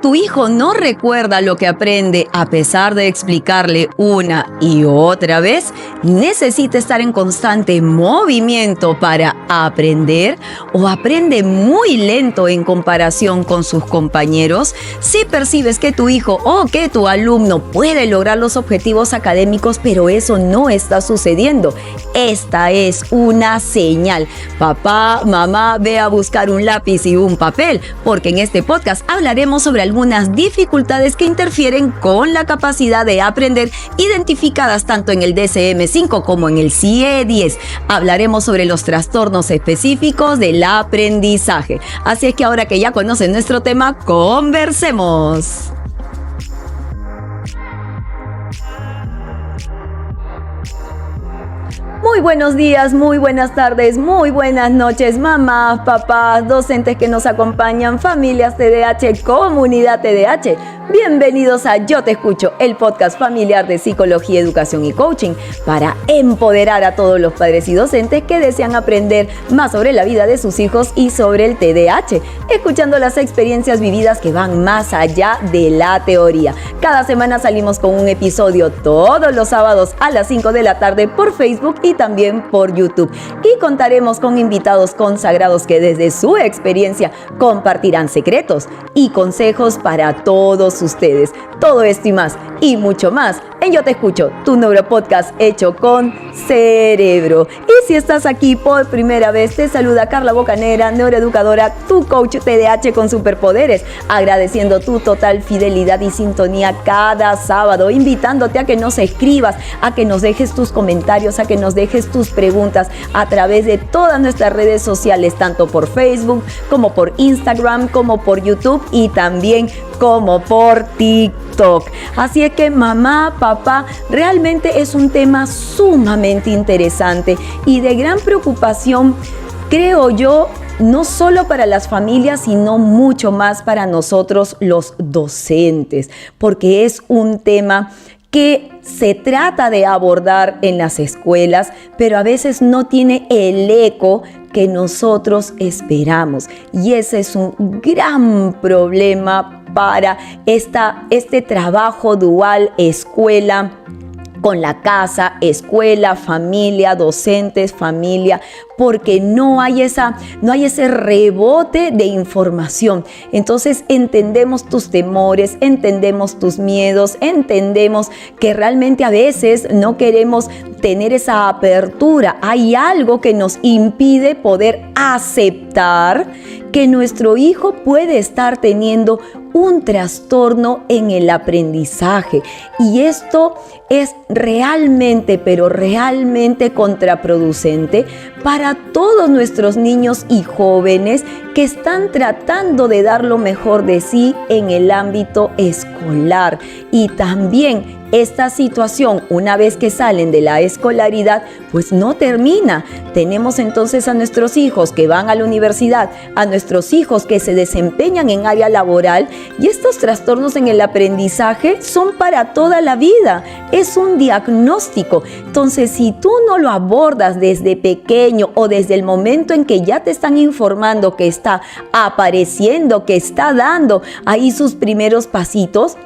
tu hijo no recuerda lo que aprende a pesar de explicarle una y otra vez, necesita estar en constante movimiento para aprender o aprende muy lento en comparación con sus compañeros. Si percibes que tu hijo o que tu alumno puede lograr los objetivos académicos, pero eso no está sucediendo, esta es una señal. Papá, mamá, ve a buscar un lápiz y un papel, porque en este podcast hablaremos sobre algunas dificultades que interfieren con la capacidad de aprender, identificadas tanto en el DSM-5 como en el CIE-10. Hablaremos sobre los trastornos específicos del aprendizaje. Así es que ahora que ya conocen nuestro tema, conversemos. Muy buenos días, muy buenas tardes, muy buenas noches, mamás, papás, docentes que nos acompañan, familias TDAH, comunidad TDAH. Bienvenidos a Yo Te Escucho, el podcast familiar de psicología, educación y coaching para empoderar a todos los padres y docentes que desean aprender más sobre la vida de sus hijos y sobre el TDAH, escuchando las experiencias vividas que van más allá de la teoría. Cada semana salimos con un episodio todos los sábados a las 5 de la tarde por Facebook y también por YouTube. Y contaremos con invitados consagrados que desde su experiencia compartirán secretos y consejos para todos ustedes. Todo esto y mucho más en Yo Te Escucho, tu neuropodcast hecho con cerebro. Y si estás aquí por primera vez, te saluda Carla Bocanera, neuroeducadora, tu coach TDAH con superpoderes, agradeciendo tu total fidelidad y sintonía cada sábado, invitándote a que nos escribas, a que nos dejes tus comentarios, a que nos dejes tus preguntas a través de todas nuestras redes sociales, tanto por Facebook como por Instagram, como por YouTube y también como por TikTok. Así es que mamá, papá, realmente es un tema sumamente interesante y de gran preocupación, creo yo, no solo para las familias, sino mucho más para nosotros los docentes, porque es un tema que se trata de abordar en las escuelas, pero a veces no tiene el eco que nosotros esperamos. Y ese es un gran problema para este trabajo dual, escuela con la casa, escuela, familia, docentes, familia, porque no hay ese rebote de información. Entonces entendemos tus temores, entendemos tus miedos, entendemos que realmente a veces no queremos tener esa apertura. Hay algo que nos impide poder aceptar que nuestro hijo puede estar teniendo un trastorno en el aprendizaje. Y esto es realmente, pero realmente contraproducente para todos nuestros niños y jóvenes que están tratando de dar lo mejor de sí en el ámbito escolar. Y también esta situación, una vez que salen de la escolaridad, pues no termina. Tenemos entonces a nuestros hijos que van a la universidad, a nuestros hijos que se desempeñan en área laboral, y estos trastornos en el aprendizaje son para toda la vida. Es un diagnóstico. Entonces, si tú no lo abordas desde pequeño o desde el momento en que ya te están informando que está apareciendo, que está dando ahí sus primeros pasitos,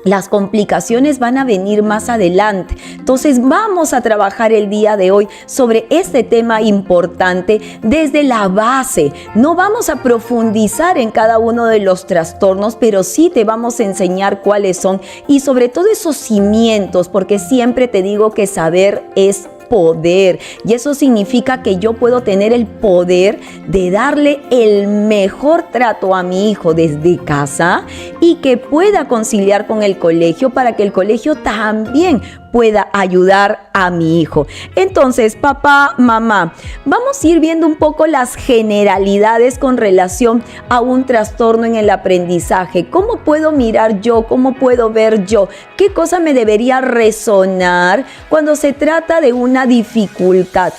las complicaciones van a venir más adelante. Entonces vamos a trabajar el día de hoy sobre este tema importante desde la base. No vamos a profundizar en cada uno de los trastornos, pero sí te vamos a enseñar cuáles son y sobre todo esos cimientos, porque siempre te digo que saber es poder, y eso significa que yo puedo tener el poder de darle el mejor trato a mi hijo desde casa y que pueda conciliar con el colegio para que el colegio también pueda ayudar a mi hijo. Entonces, papá, mamá, vamos a ir viendo un poco las generalidades con relación a un trastorno en el aprendizaje. ¿Cómo puedo mirar yo? ¿Cómo puedo ver yo? ¿Qué cosa me debería resonar cuando se trata de una dificultad?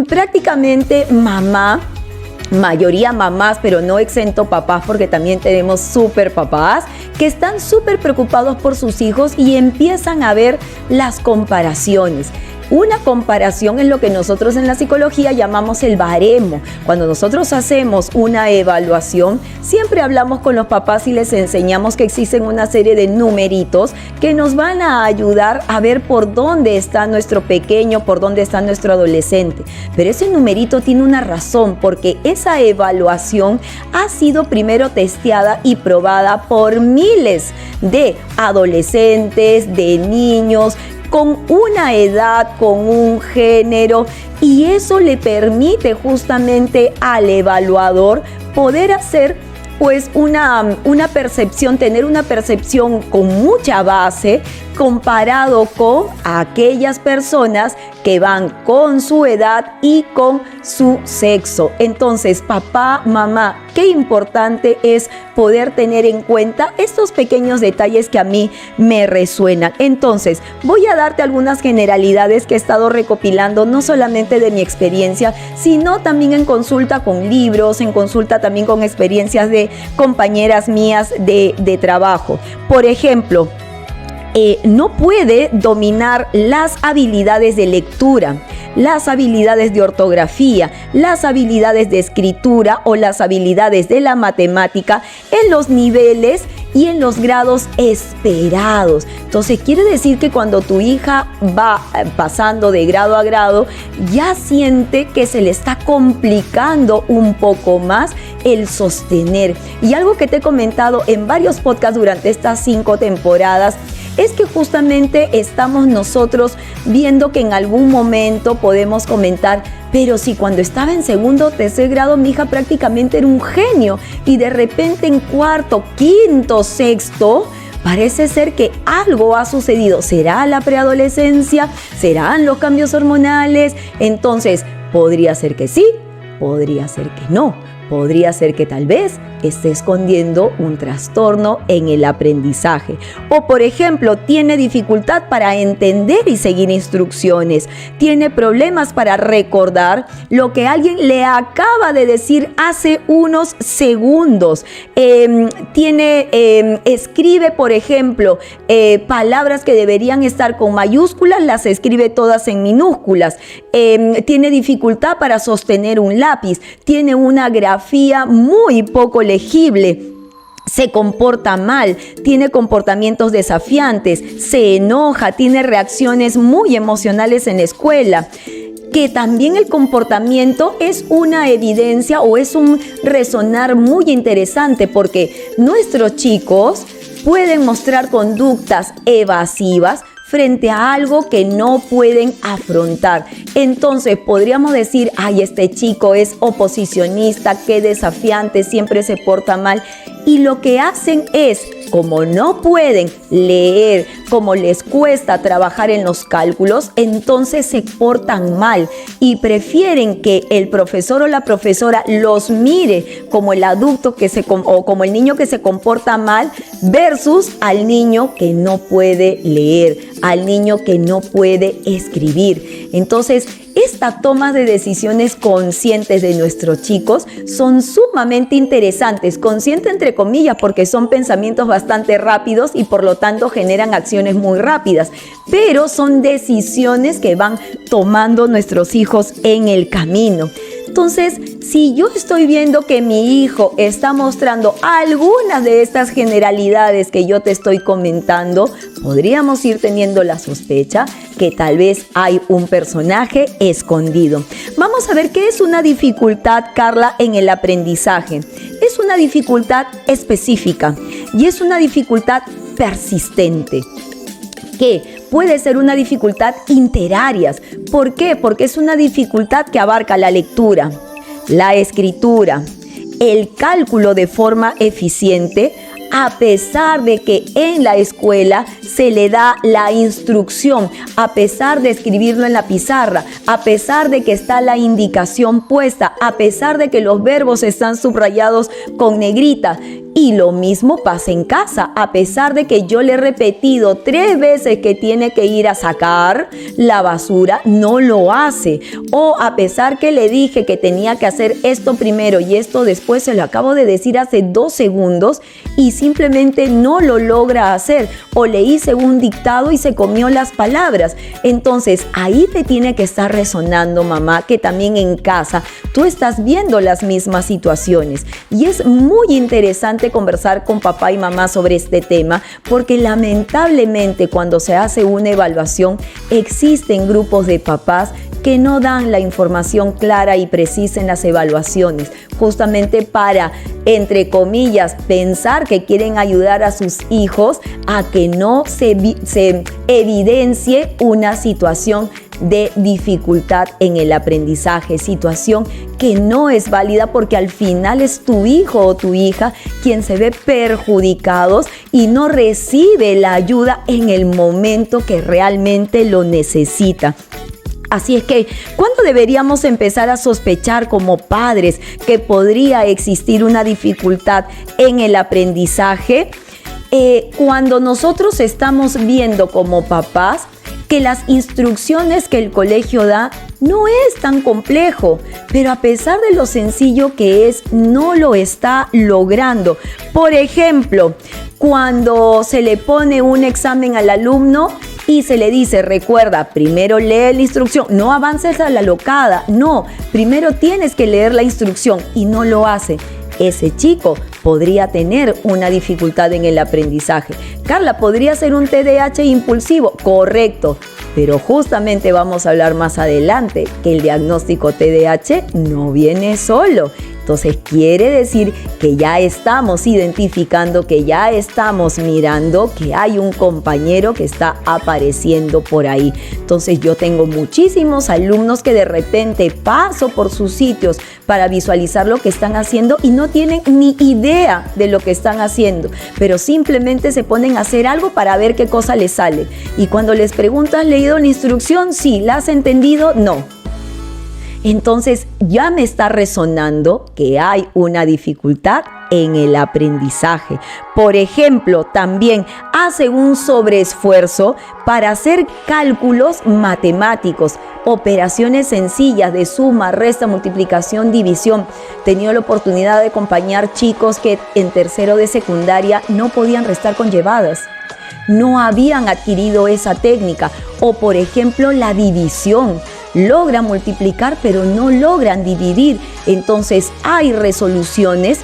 Prácticamente mayoría mamás, pero no exento papás, porque también tenemos súper papás que están súper preocupados por sus hijos y empiezan a ver las comparaciones. Una comparación es lo que nosotros en la psicología llamamos el baremo. Cuando nosotros hacemos una evaluación, siempre hablamos con los papás y les enseñamos que existen una serie de numeritos que nos van a ayudar a ver por dónde está nuestro pequeño, por dónde está nuestro adolescente. Pero ese numerito tiene una razón, porque esa evaluación ha sido primero testeada y probada por miles de adolescentes, de niños, con una edad, con un género, y eso le permite justamente al evaluador poder hacer pues una percepción, tener una percepción con mucha base comparado con aquellas personas que van con su edad y con su sexo. Entonces, papá, mamá, qué importante es poder tener en cuenta estos pequeños detalles que a mí me resuenan. Entonces, voy a darte algunas generalidades que he estado recopilando, no solamente de mi experiencia, sino también en consulta con libros, en consulta también con experiencias de compañeras mías de trabajo. Por ejemplo, no puede dominar las habilidades de lectura, las habilidades de ortografía, las habilidades de escritura o las habilidades de la matemática en los niveles y en los grados esperados. Entonces quiere decir que cuando tu hija va pasando de grado a grado, ya siente que se le está complicando un poco más el sostener. Y algo que te he comentado en varios podcasts durante estas 5 temporadas es que justamente estamos nosotros viendo que en algún momento podemos comentar, pero si cuando estaba en segundo o tercer grado mi hija prácticamente era un genio y de repente en cuarto, quinto, sexto, parece ser que algo ha sucedido. ¿Será la preadolescencia? ¿Serán los cambios hormonales? Entonces, podría ser que sí, podría ser que no. Podría ser que tal vez esté escondiendo un trastorno en el aprendizaje. O, por ejemplo, tiene dificultad para entender y seguir instrucciones. Tiene problemas para recordar lo que alguien le acaba de decir hace unos segundos. Escribe, por ejemplo, palabras que deberían estar con mayúsculas, las escribe todas en minúsculas. Tiene dificultad para sostener un lápiz. Tiene una grafía muy poco legible. Se comporta mal, tiene comportamientos desafiantes, se enoja, tiene reacciones muy emocionales en la escuela. Que también el comportamiento es una evidencia o es un resonar muy interesante, porque nuestros chicos pueden mostrar conductas evasivas frente a algo que no pueden afrontar. Entonces podríamos decir, ay, este chico es oposicionista, qué desafiante, siempre se porta mal. Y lo que hacen es, como no pueden leer, como les cuesta trabajar en los cálculos, entonces se portan mal y prefieren que el profesor o la profesora los mire como el adulto o como el niño que se comporta mal versus al niño que no puede leer, al niño que no puede escribir. Entonces, esta toma de decisiones conscientes de nuestros chicos son sumamente interesantes, consciente entre comillas, porque son pensamientos bastante rápidos y por lo tanto generan acciones muy rápidas, pero son decisiones que van tomando nuestros hijos en el camino. Entonces, si yo estoy viendo que mi hijo está mostrando algunas de estas generalidades que yo te estoy comentando, podríamos ir teniendo la sospecha que tal vez hay un personaje escondido. Vamos a ver qué es una dificultad, Carla, en el aprendizaje. Es una dificultad específica y es una dificultad persistente, que puede ser una dificultad interarias. ¿Por qué? Porque es una dificultad que abarca la lectura, la escritura, el cálculo de forma eficiente, a pesar de que en la escuela se le da la instrucción, a pesar de escribirlo en la pizarra, a pesar de que está la indicación puesta, a pesar de que los verbos están subrayados con negrita. Y lo mismo pasa en casa, a pesar de que yo le he repetido 3 veces que tiene que ir a sacar la basura, no lo hace. O a pesar que le dije que tenía que hacer esto primero y esto después, se lo acabo de decir hace 2 segundos y simplemente no lo logra hacer, o le hice un dictado y se comió las palabras. Entonces ahí te tiene que estar resonando, mamá, que también en casa tú estás viendo las mismas situaciones, y es muy interesante conversar con papá y mamá sobre este tema, porque lamentablemente cuando se hace una evaluación existen grupos de papás que no dan la información clara y precisa en las evaluaciones, justamente para, entre comillas, pensar que quieren ayudar a sus hijos a que no se evidencie una situación de dificultad en el aprendizaje, situación que no es válida, porque al final es tu hijo o tu hija quien se ve perjudicados y no recibe la ayuda en el momento que realmente lo necesita. Así es que, ¿cuándo deberíamos empezar a sospechar como padres que podría existir una dificultad en el aprendizaje? Cuando nosotros estamos viendo como papás que las instrucciones que el colegio da no es tan complejo, pero a pesar de lo sencillo que es, no lo está logrando. Por ejemplo, cuando se le pone un examen al alumno y se le dice, recuerda, primero lee la instrucción, no avances a la locada, no, primero tienes que leer la instrucción, y no lo hace. Ese chico podría tener una dificultad en el aprendizaje. Carla, ¿podría ser un TDAH impulsivo? Correcto, pero justamente vamos a hablar más adelante que el diagnóstico TDAH no viene solo. Entonces quiere decir que ya estamos identificando, que ya estamos mirando que hay un compañero que está apareciendo por ahí. Entonces yo tengo muchísimos alumnos que de repente paso por sus sitios para visualizar lo que están haciendo y no tienen ni idea de lo que están haciendo, pero simplemente se ponen a hacer algo para ver qué cosa les sale. Y cuando les preguntas, ¿has leído la instrucción? Sí. ¿La has entendido? No. Entonces ya me está resonando que hay una dificultad en el aprendizaje. Por ejemplo, también hace un sobreesfuerzo para hacer cálculos matemáticos, operaciones sencillas de suma, resta, multiplicación, división. He tenido la oportunidad de acompañar chicos que en tercero de secundaria no podían restar con llevadas. No habían adquirido esa técnica. O por ejemplo, la división. Logran multiplicar, pero no logran dividir. Entonces hay resoluciones,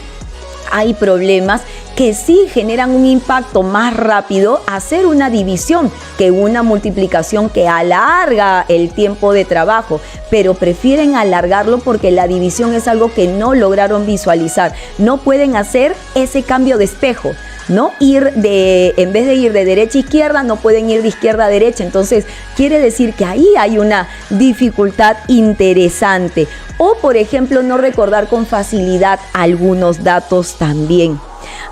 hay problemas que sí generan un impacto más rápido hacer una división que una multiplicación, que alarga el tiempo de trabajo, pero prefieren alargarlo porque la división es algo que no lograron visualizar. No pueden hacer ese cambio de espejo, ¿no? En vez de ir de derecha a izquierda, no pueden ir de izquierda a derecha. Entonces, quiere decir que ahí hay una dificultad interesante. O, por ejemplo, no recordar con facilidad algunos datos también.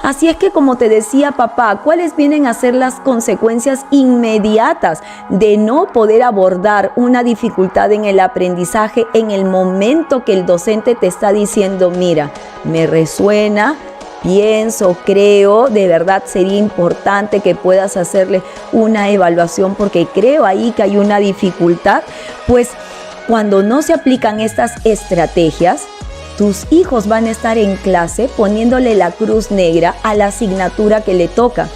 Así es que, como te decía papá, ¿cuáles vienen a ser las consecuencias inmediatas de no poder abordar una dificultad en el aprendizaje en el momento que el docente te está diciendo, mira, me resuena, pienso, creo, de verdad sería importante que puedas hacerle una evaluación porque creo ahí que hay una dificultad? Pues cuando no se aplican estas estrategias, tus hijos van a estar en clase poniéndole la cruz negra a la asignatura que le toca.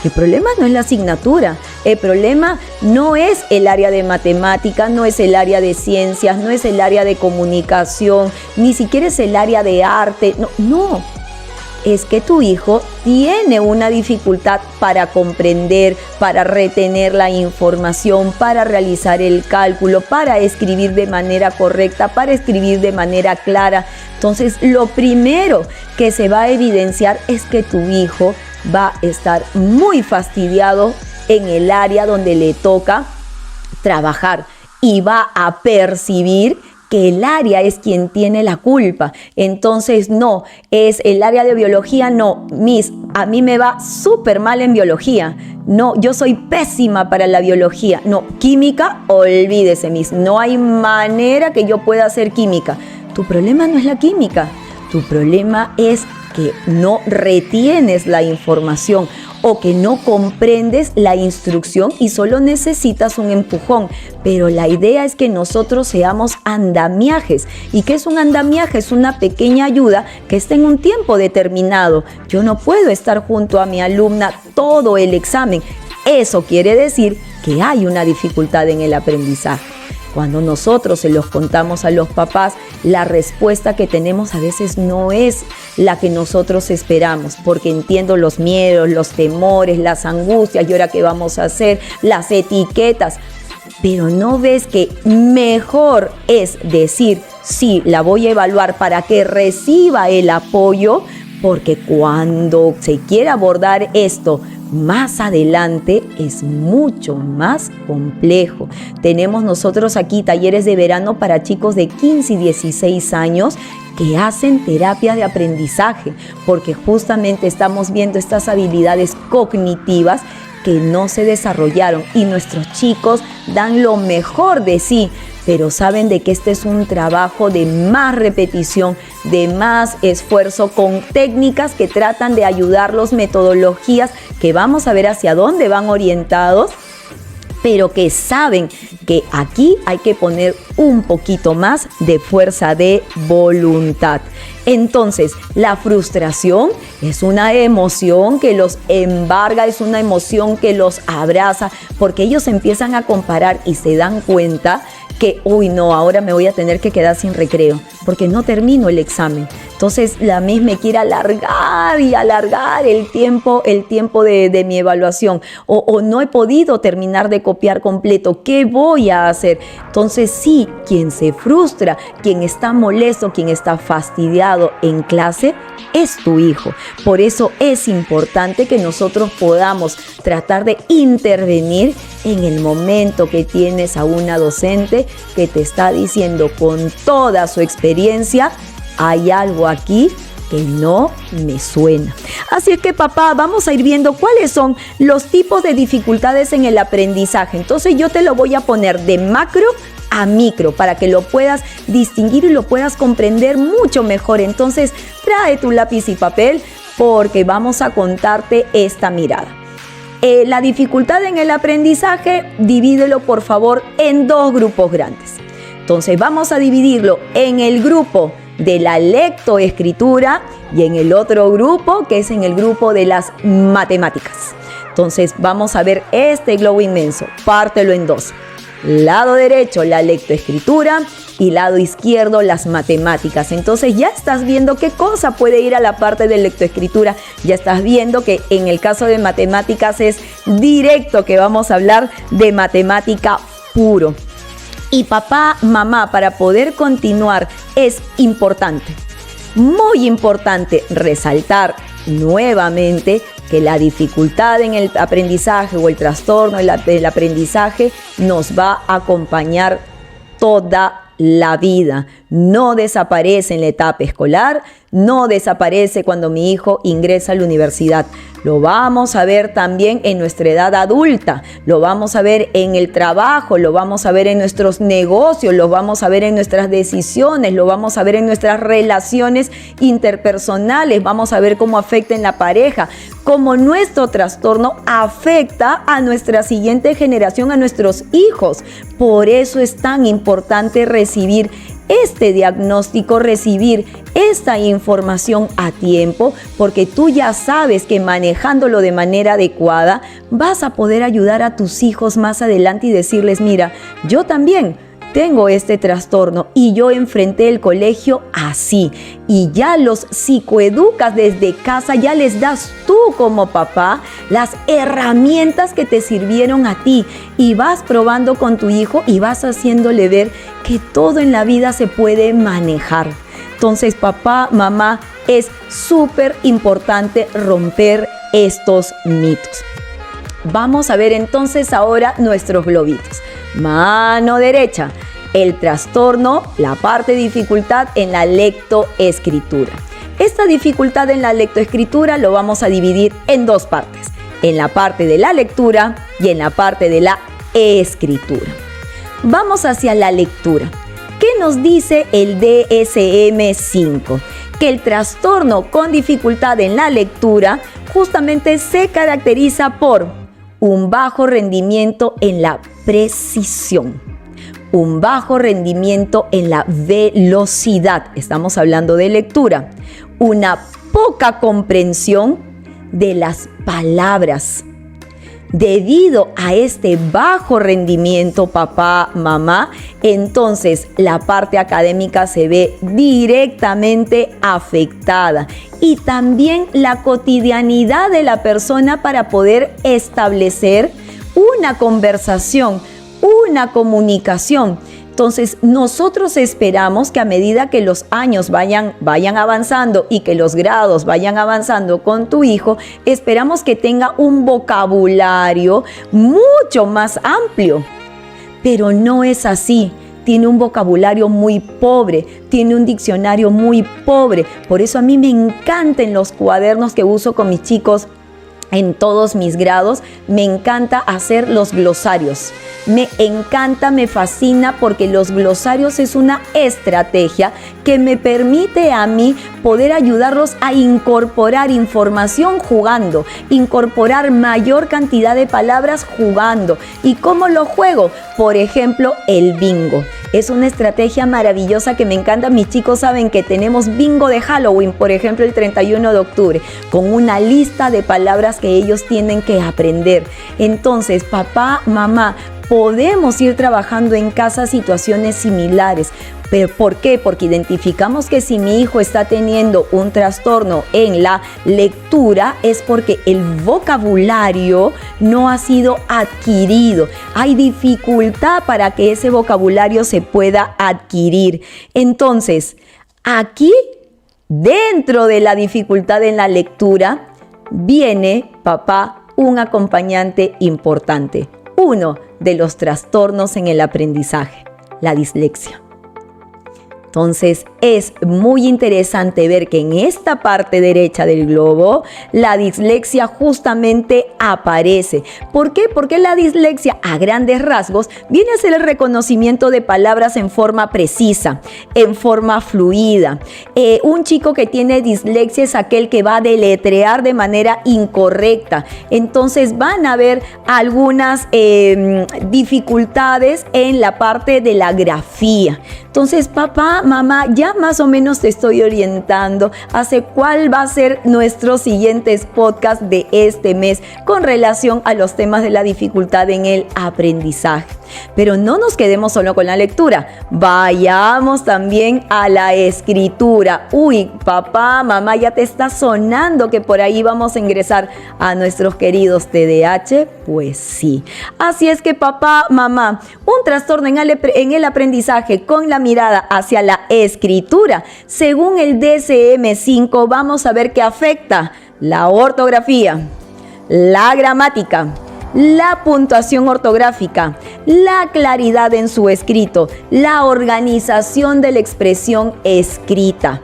El problema no es la asignatura, el problema no es el área de matemáticas, no es el área de ciencias, no es el área de comunicación, ni siquiera es el área de arte, no. Es que tu hijo tiene una dificultad para comprender, para retener la información, para realizar el cálculo, para escribir de manera correcta, para escribir de manera clara. Entonces, lo primero que se va a evidenciar es que tu hijo va a estar muy fastidiado en el área donde le toca trabajar y va a percibir que el área es quien tiene la culpa. Entonces, no, es el área de biología, no, Miss, a mí me va súper mal en biología. No, yo soy pésima para la biología. No, química, olvídese, Miss, no hay manera que yo pueda hacer química. Tu problema no es la química, tu problema es que no retienes la información o que no comprendes la instrucción y solo necesitas un empujón. Pero la idea es que nosotros seamos andamiajes. ¿Y qué es un andamiaje? Es una pequeña ayuda que está en un tiempo determinado. Yo no puedo estar junto a mi alumna todo el examen. Eso quiere decir que hay una dificultad en el aprendizaje. Cuando nosotros se los contamos a los papás, la respuesta que tenemos a veces no es la que nosotros esperamos, porque entiendo los miedos, los temores, las angustias, y ahora qué vamos a hacer, las etiquetas. Pero no ves que mejor es decir, sí, la voy a evaluar para que reciba el apoyo, porque cuando se quiere abordar esto más adelante es mucho más complejo. Tenemos nosotros aquí talleres de verano para chicos de 15 y 16 años que hacen terapia de aprendizaje, porque justamente estamos viendo estas habilidades cognitivas que no se desarrollaron y nuestros chicos dan lo mejor de sí, pero saben de que este es un trabajo de más repetición, de más esfuerzo, con técnicas que tratan de ayudarlos, metodologías que vamos a ver hacia dónde van orientados, pero que saben que aquí hay que poner un poquito más de fuerza de voluntad. Entonces, la frustración es una emoción que los embarga, es una emoción que los abraza, porque ellos empiezan a comparar y se dan cuenta que, uy, no, ahora me voy a tener que quedar sin recreo, porque no termino el examen. Entonces, la misma me quiere alargar y alargar el tiempo de mi evaluación, o no he podido terminar de copiar completo. ¿Qué voy a hacer? Entonces, sí, quien se frustra, quien está molesto, quien está fastidiado en clase, es tu hijo. Por eso es importante que nosotros podamos tratar de intervenir en el momento que tienes a una docente que te está diciendo con toda su experiencia, hay algo aquí que no me suena. Así es que, papá, vamos a ir viendo cuáles son los tipos de dificultades en el aprendizaje. Entonces yo te lo voy a poner de macro a micro para que lo puedas distinguir y lo puedas comprender mucho mejor. Entonces trae tu lápiz y papel porque vamos a contarte esta mirada. La dificultad en el aprendizaje, divídelo por favor en dos grupos grandes. Entonces vamos a dividirlo en el grupo de la lectoescritura y en el otro grupo que es en el grupo de las matemáticas. Entonces vamos a ver este globo inmenso, pártelo en dos. Lado derecho la lectoescritura y lado izquierdo las matemáticas. Entonces ya estás viendo qué cosa puede ir a la parte de lectoescritura. Ya estás viendo que en el caso de matemáticas es directo que vamos a hablar de matemática puro. Y papá, mamá, para poder continuar es importante, muy importante resaltar nuevamente que la dificultad en el aprendizaje o el trastorno del aprendizaje nos va a acompañar toda la vida. No desaparece en la etapa escolar, no desaparece cuando mi hijo ingresa a la universidad. Lo vamos a ver también en nuestra edad adulta, lo vamos a ver en el trabajo, lo vamos a ver en nuestros negocios, lo vamos a ver en nuestras decisiones, lo vamos a ver en nuestras relaciones interpersonales, vamos a ver cómo afecta en la pareja, cómo nuestro trastorno afecta a nuestra siguiente generación, a nuestros hijos. Por eso es tan importante recibir este diagnóstico, recibir esta información a tiempo, porque tú ya sabes que manejándolo de manera adecuada vas a poder ayudar a tus hijos más adelante y decirles, mira, yo también tengo este trastorno y yo enfrenté el colegio así, y ya los psicoeducas desde casa, ya les das tú como papá las herramientas que te sirvieron a ti y vas probando con tu hijo y vas haciéndole ver que todo en la vida se puede manejar. Entonces, papá, mamá, es súper importante romper estos mitos. Vamos a ver entonces ahora nuestros globitos. Mano derecha, el trastorno, la parte de dificultad en la lectoescritura. Esta dificultad en la lectoescritura lo vamos a dividir en dos partes, en la parte de la lectura y en la parte de la escritura. Vamos hacia la lectura. ¿Qué nos dice el DSM-5? que el trastorno con dificultad en la lectura justamente se caracteriza por un bajo rendimiento en la precisión, un bajo rendimiento en la velocidad, estamos hablando de lectura, una poca comprensión de las palabras. Debido a este bajo rendimiento, papá, mamá, entonces la parte académica se ve directamente afectada y también la cotidianidad de la persona para poder establecer una conversación, una comunicación. Entonces, nosotros esperamos que a medida que los años vayan avanzando y que los grados vayan avanzando con tu hijo, esperamos que tenga un vocabulario mucho más amplio. Pero no es así. Tiene un vocabulario muy pobre, tiene un diccionario muy pobre. Por eso a mí me encantan los cuadernos que uso con mis chicos en todos mis grados. Me encanta hacer los glosarios. Me encanta, me fascina porque los glosarios es una estrategia que me permite a mí poder ayudarlos a incorporar información jugando, incorporar mayor cantidad de palabras jugando. ¿Y cómo lo juego? Por ejemplo, el bingo. Es una estrategia maravillosa que me encanta. Mis chicos saben que tenemos bingo de Halloween, por ejemplo, el 31 de octubre, con una lista de palabras que ellos tienen que aprender. Entonces, papá, mamá, podemos ir trabajando en casa situaciones similares. ¿Pero por qué? Porque identificamos que si mi hijo está teniendo un trastorno en la lectura es porque el vocabulario no ha sido adquirido. Hay dificultad para que ese vocabulario se pueda adquirir. Entonces, aquí, dentro de la dificultad en la lectura, viene, papá, un acompañante importante. Uno de los trastornos en el aprendizaje, la dislexia. Entonces, es muy interesante ver que en esta parte derecha del globo, la dislexia justamente aparece. ¿Por qué? Porque la dislexia, a grandes rasgos, viene a ser el reconocimiento de palabras en forma precisa, en forma fluida. Un chico que tiene dislexia es aquel que va a deletrear de manera incorrecta. Entonces, van a haber algunas dificultades en la parte de la grafía. Entonces, papá, mamá, ya más o menos te estoy orientando hacia cuál va a ser nuestros siguientes podcasts de este mes con relación a los temas de la dificultad en el aprendizaje. Pero no nos quedemos solo con la lectura, vayamos también a la escritura. Uy, papá, mamá, ya te está sonando que por ahí vamos a ingresar a nuestros queridos TDAH. Pues sí. Así es que papá, mamá, un trastorno en el aprendizaje con la mirada hacia la escritura. Según el DSM-5, vamos a ver que afecta la ortografía, la gramática, la puntuación ortográfica, la claridad en su escrito, la organización de la expresión escrita.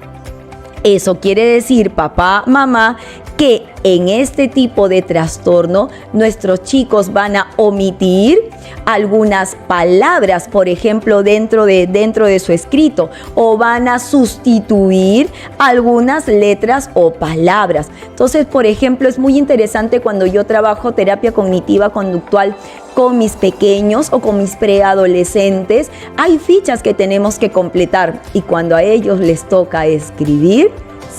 Eso quiere decir, papá, mamá, que en este tipo de trastorno nuestros chicos van a omitir algunas palabras, por ejemplo, dentro de su escrito, o van a sustituir algunas letras o palabras. Entonces, por ejemplo, es muy interesante cuando yo trabajo terapia cognitiva conductual con mis pequeños o con mis preadolescentes, hay fichas que tenemos que completar y cuando a ellos les toca escribir,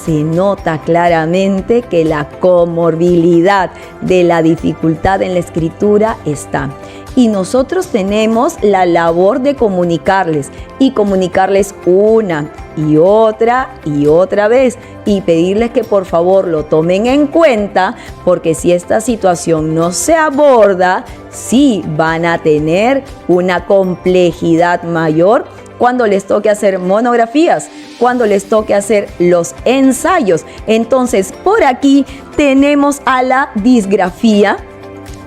se nota claramente que la comorbilidad de la dificultad en la escritura está. Y nosotros tenemos la labor de comunicarles y comunicarles una y otra vez y pedirles que por favor lo tomen en cuenta porque si esta situación no se aborda, sí van a tener una complejidad mayor cuando les toque hacer monografías, cuando les toque hacer los ensayos. Entonces, por aquí tenemos a la disgrafía,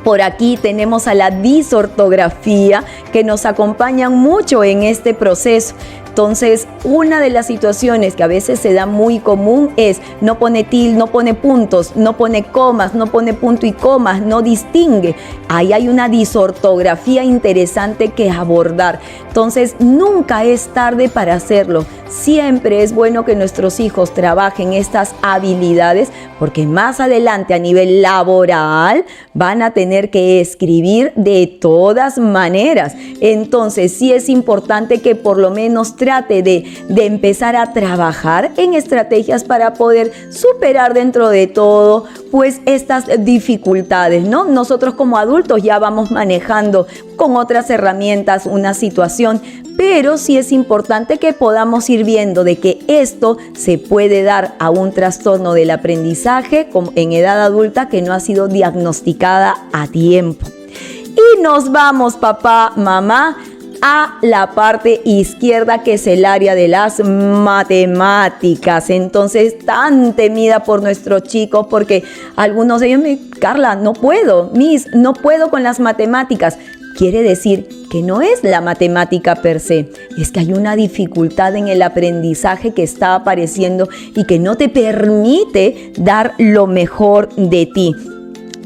por aquí tenemos a la disortografía que nos acompañan mucho en este proceso. Entonces, una de las situaciones que a veces se da muy común es no pone tilde, no pone puntos, no pone comas, no pone punto y comas, no distingue. Ahí hay una disortografía interesante que abordar. Entonces, nunca es tarde para hacerlo. Siempre es bueno que nuestros hijos trabajen estas habilidades porque más adelante a nivel laboral van a tener que escribir de todas maneras. Entonces, sí es importante que por lo menos trate de empezar a trabajar en estrategias para poder superar dentro de todo pues estas dificultades, ¿no? Nosotros como adultos ya vamos manejando con otras herramientas una situación, pero sí es importante que podamos ir viendo de que esto se puede dar a un trastorno del aprendizaje en edad adulta que no ha sido diagnosticada a tiempo. Y nos vamos, papá, mamá, a la parte izquierda, que es el área de las matemáticas. Entonces, tan temida por nuestros chicos, porque algunos de ellos me dicen, Carla, no puedo, no puedo con las matemáticas. Quiere decir que no es la matemática per se, es que hay una dificultad en el aprendizaje que está apareciendo y que no te permite dar lo mejor de ti.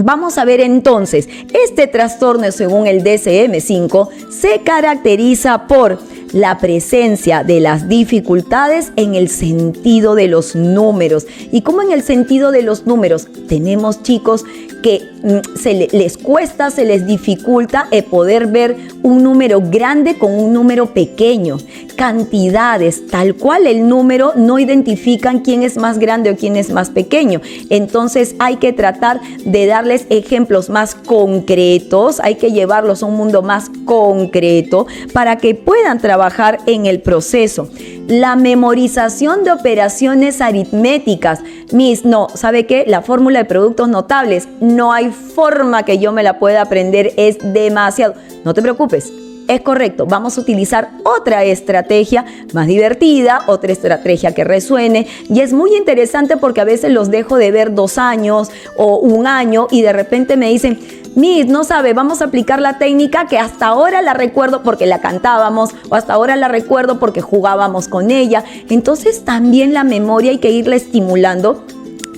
Vamos a ver entonces, este trastorno según el DSM-5 se caracteriza por la presencia de las dificultades en el sentido de los números. ¿Y cómo en el sentido de los números? Tenemos chicos que les cuesta, se les dificulta poder ver un número grande con un número pequeño. Cantidades, tal cual el número, no identifican quién es más grande o quién es más pequeño. Entonces hay que tratar de darles ejemplos más concretos, hay que llevarlos a un mundo más concreto para que puedan trabajar en el proceso. La memorización de operaciones aritméticas. No, ¿sabe qué? La fórmula de productos notables, no hay forma que yo me la pueda aprender, es demasiado. No te preocupes, es correcto. Vamos a utilizar otra estrategia más divertida, otra estrategia que resuene. Y es muy interesante porque a veces los dejo de ver 2 años o 1 año y de repente me dicen, no sabe, vamos a aplicar la técnica que hasta ahora la recuerdo porque la cantábamos o hasta ahora la recuerdo porque jugábamos con ella. Entonces también la memoria hay que irla estimulando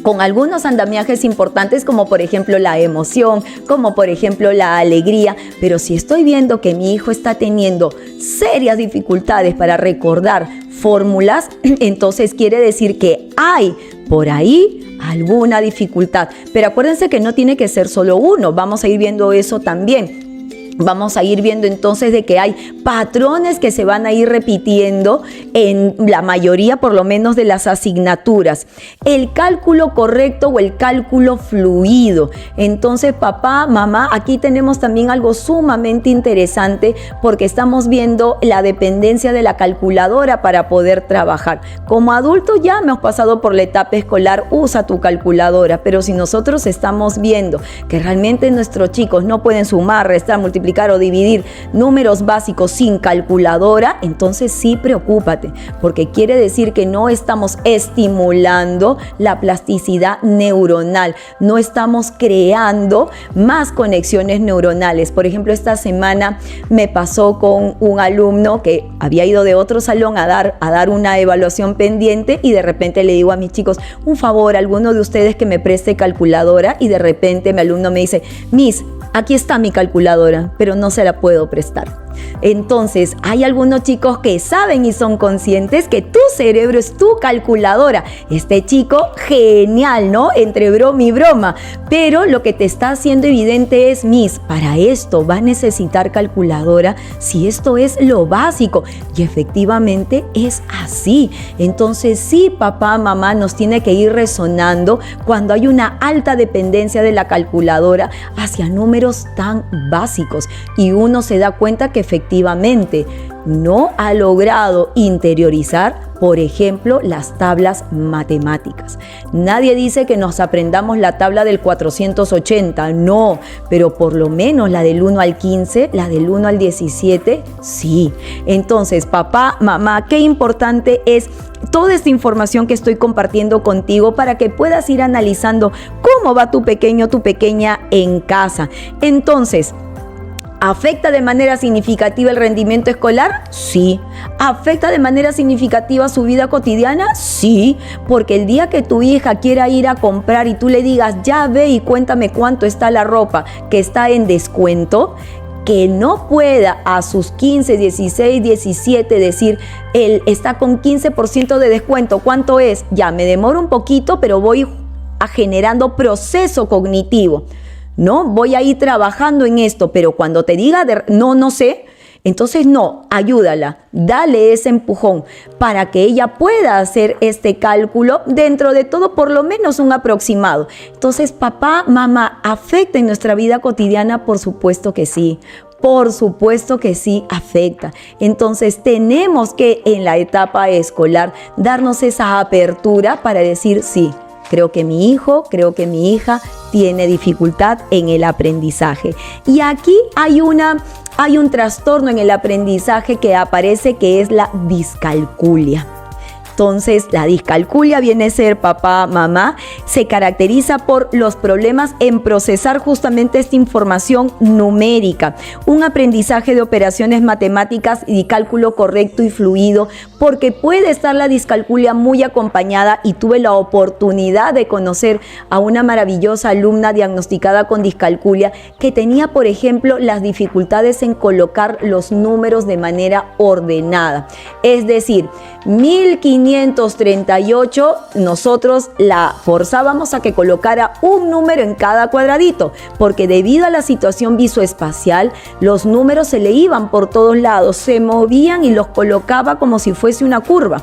con algunos andamiajes importantes, como por ejemplo la emoción, como por ejemplo la alegría. Pero si estoy viendo que mi hijo está teniendo serias dificultades para recordar fórmulas, entonces quiere decir que hay por ahí alguna dificultad. Pero acuérdense que no tiene que ser solo uno, vamos a ir viendo eso también. Vamos a ir viendo entonces de que hay patrones que se van a ir repitiendo en la mayoría, por lo menos, de las asignaturas. El cálculo correcto o el cálculo fluido. Entonces, papá, mamá, aquí tenemos también algo sumamente interesante porque estamos viendo la dependencia de la calculadora para poder trabajar. Como adultos ya hemos pasado por la etapa escolar, usa tu calculadora, pero si nosotros estamos viendo que realmente nuestros chicos no pueden sumar, restar, multiplicar o dividir números básicos sin calculadora, entonces sí preocúpate, porque quiere decir que no estamos estimulando la plasticidad neuronal, no estamos creando más conexiones neuronales. Por ejemplo, esta semana me pasó con un alumno que había ido de otro salón a dar una evaluación pendiente y de repente le digo a mis chicos, un favor, alguno de ustedes que me preste calculadora, y de repente mi alumno me dice, aquí está mi calculadora, pero no se la puedo prestar. Entonces, hay algunos chicos que saben y son conscientes que tu cerebro es tu calculadora. Este chico, genial, ¿no? Entre broma y broma. Pero lo que te está haciendo evidente es, para esto va a necesitar calculadora si esto es lo básico. Y efectivamente es así. Entonces, sí, papá, mamá, nos tiene que ir resonando cuando hay una alta dependencia de la calculadora hacia números tan básicos. Y uno se da cuenta que efectivamente no ha logrado interiorizar, por ejemplo, las tablas matemáticas. Nadie dice que nos aprendamos la tabla del 480, no, pero por lo menos la del 1 al 15, la del 1 al 17, sí. Entonces, papá, mamá, qué importante es toda esta información que estoy compartiendo contigo para que puedas ir analizando cómo va tu pequeño, tu pequeña en casa. Entonces, ¿Afecta de manera significativa el rendimiento escolar? Sí. ¿Afecta de manera significativa su vida cotidiana? Sí, porque el día que tu hija quiera ir a comprar y tú le digas, ya ve y cuéntame cuánto está la ropa que está en descuento, que no pueda a sus 15, 16, 17 decir, él está con 15% de descuento, ¿cuánto es? Ya, me demoro un poquito, pero voy generando proceso cognitivo. ¿No? Voy a ir trabajando en esto, pero cuando te diga no sé, entonces no, ayúdala, dale ese empujón para que ella pueda hacer este cálculo dentro de todo, por lo menos un aproximado. Entonces, papá, mamá, ¿afecta en nuestra vida cotidiana? Por supuesto que sí. Por supuesto que sí afecta. Entonces tenemos que en la etapa escolar darnos esa apertura para decir sí. Creo que mi hijo, creo que mi hija tiene dificultad en el aprendizaje. Y aquí hay un trastorno en el aprendizaje que aparece, que es la discalculia. Entonces, la discalculia viene a ser, papá, mamá, se caracteriza por los problemas en procesar justamente esta información numérica, un aprendizaje de operaciones matemáticas y cálculo correcto y fluido, porque puede estar la discalculia muy acompañada, y tuve la oportunidad de conocer a una maravillosa alumna diagnosticada con discalculia que tenía, por ejemplo, las dificultades en colocar los números de manera ordenada. Es decir, 1538, nosotros la forzábamos a que colocara un número en cada cuadradito, porque debido a la situación visoespacial, los números se le iban por todos lados, se movían y los colocaba como si fuese una curva.